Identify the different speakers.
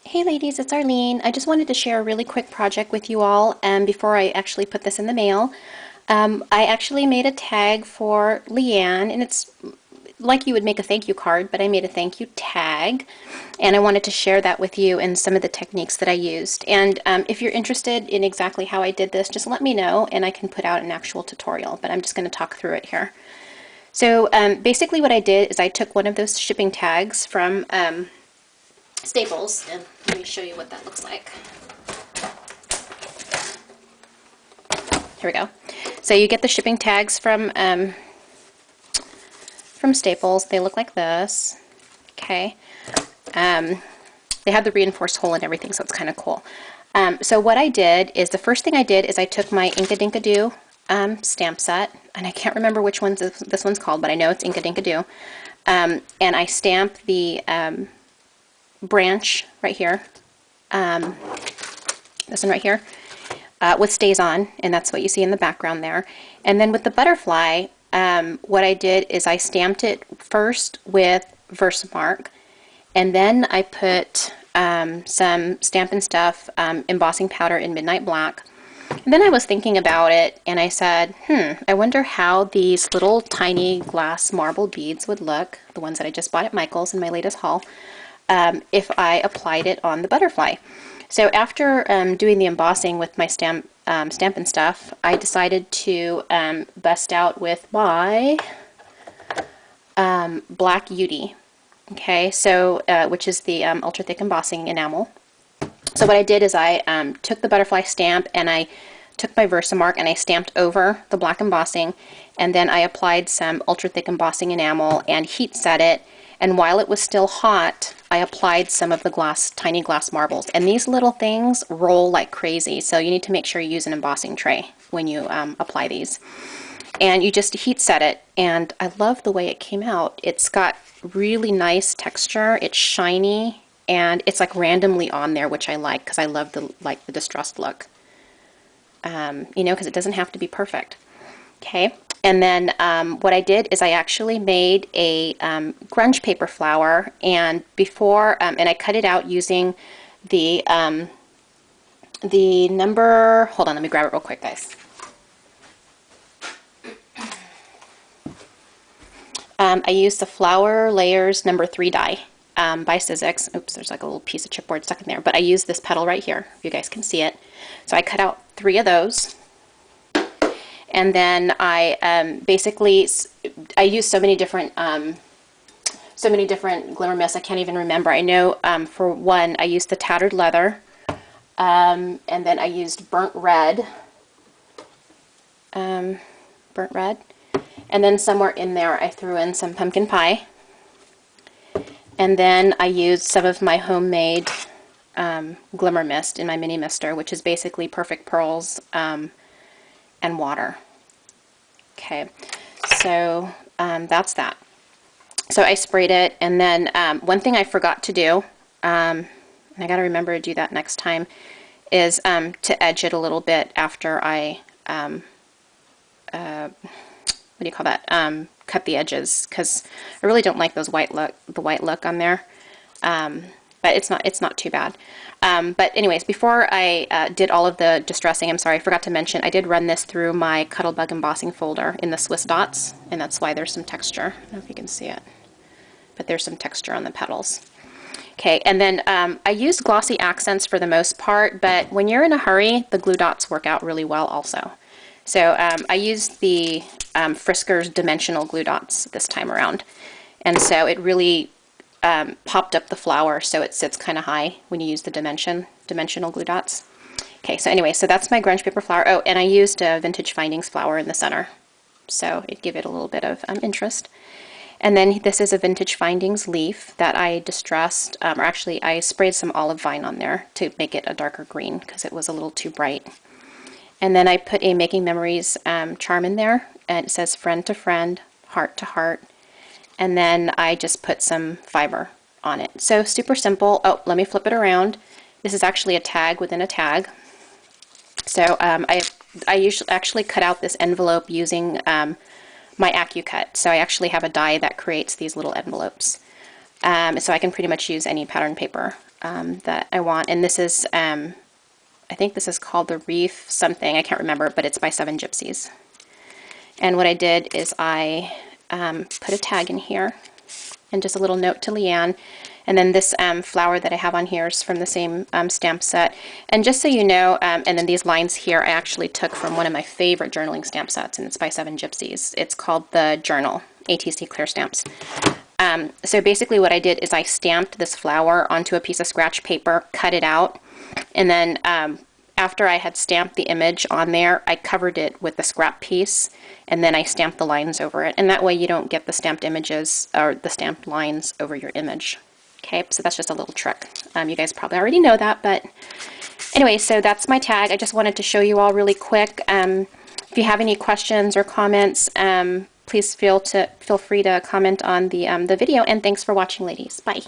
Speaker 1: Hey ladies, it's Arlene. I just wanted to share a really quick project with you all before I actually put this in the mail. I actually made a tag for Leanne, and it's like you would make a thank you card, but I made a thank you tag, and I wanted to share that with you and some of the techniques that I used. And if you're interested in exactly how I did this, just let me know and I can put out an actual tutorial, but I'm just going to talk through it here. So basically what I did is I took one of those shipping tags from Staples, and let me show you what that looks like. Here we go. So you get the shipping tags from Staples. They look like this. Okay. They have the reinforced hole and everything, so it's kind of cool. So what I did is the first thing I did is I took my Inka Dinka Doo stamp set, and I can't remember which one's this one's called, but I know it's Inka Dinka Doo. And I stamped the branch right here, this one right here, with stays on, and that's what you see in the background there. And then with the butterfly, what I did is I stamped it first with Versamark, and then I put some Stampin' Stuff embossing powder in Midnight Black. And then I was thinking about it, and I said, I wonder how these little tiny glass marble beads would look, the ones that I just bought at Michael's in my latest haul, if I applied it on the butterfly. So after doing the embossing with my Stampin' Stuff, I decided to bust out with my Black Beauty, okay, so which is the ultra thick embossing enamel. So what I did is I took the butterfly stamp and I took my Versamark and I stamped over the black embossing, and then I applied some ultra thick embossing enamel and heat set it. And while it was still hot, I applied some of the tiny glass marbles. And these little things roll like crazy, so you need to make sure you use an embossing tray when you apply these. And you just heat set it, and I love the way it came out. It's got really nice texture, it's shiny, and it's like randomly on there, which I like because I love the distressed look. You know, because it doesn't have to be perfect. Okay. And then what I did is I actually made a grunge paper flower, and and I cut it out using the number, hold on, let me grab it real quick, guys. I used the Flower Layers #3 die by Sizzix. Oops, there's like a little piece of chipboard stuck in there, but I used this petal right here, if you guys can see it. So I cut out 3 of those. And then I basically, I used so many different glimmer mists, I can't even remember. I know for one, I used the Tattered Leather, and then I used Burnt Red, and then somewhere in there I threw in some Pumpkin Pie, and then I used some of my homemade glimmer mist in my mini mister, which is basically Perfect Pearls and water. Okay, so that's that. So I sprayed it, and then one thing I forgot to do, and I got to remember to do that next time, is to edge it a little bit after I, what do you call that? Cut the edges, because I really don't like the white look on there. But it's not too bad. But anyways, before I did all of the distressing, I'm sorry, I forgot to mention, I did run this through my Cuttlebug embossing folder in the Swiss dots, and that's why there's some texture. I don't know if you can see it, but there's some texture on the petals. Okay, and then I used glossy accents for the most part, but when you're in a hurry, the glue dots work out really well also. So I used the Frisker's dimensional glue dots this time around, and so it really popped up the flower so it sits kind of high when you use the dimensional glue dots. Okay, so anyway, so that's my grunge paper flower. Oh, and I used a Vintage Findings flower in the center, so it gave it a little bit of interest. And then this is a Vintage Findings leaf that I distressed, or actually I sprayed some olive vine on there to make it a darker green because it was a little too bright. And then I put a Making Memories charm in there, and it says friend to friend, heart to heart. And then I just put some fiber on it. So super simple. Oh, let me flip it around. This is actually a tag within a tag. So I usually actually cut out this envelope using my AccuCut. So I actually have a die that creates these little envelopes. So I can pretty much use any pattern paper that I want. And this is, I think this is called the Reef something. I can't remember, but it's by 7 Gypsies. And what I did is I put a tag in here and just a little note to Leanne. And then this flower that I have on here is from the same stamp set. And just so you know, and then these lines here I actually took from one of my favorite journaling stamp sets, and it's by 7 Gypsies. It's called the Journal, ATC Clear Stamps. So basically what I did is I stamped this flower onto a piece of scratch paper, cut it out, and then after I had stamped the image on there, I covered it with the scrap piece, and then I stamped the lines over it. And that way you don't get the stamped images or the stamped lines over your image. Okay, so that's just a little trick. You guys probably already know that, but anyway, so that's my tag. I just wanted to show you all really quick. If you have any questions or comments, please feel free to comment on the video, and thanks for watching, ladies. Bye.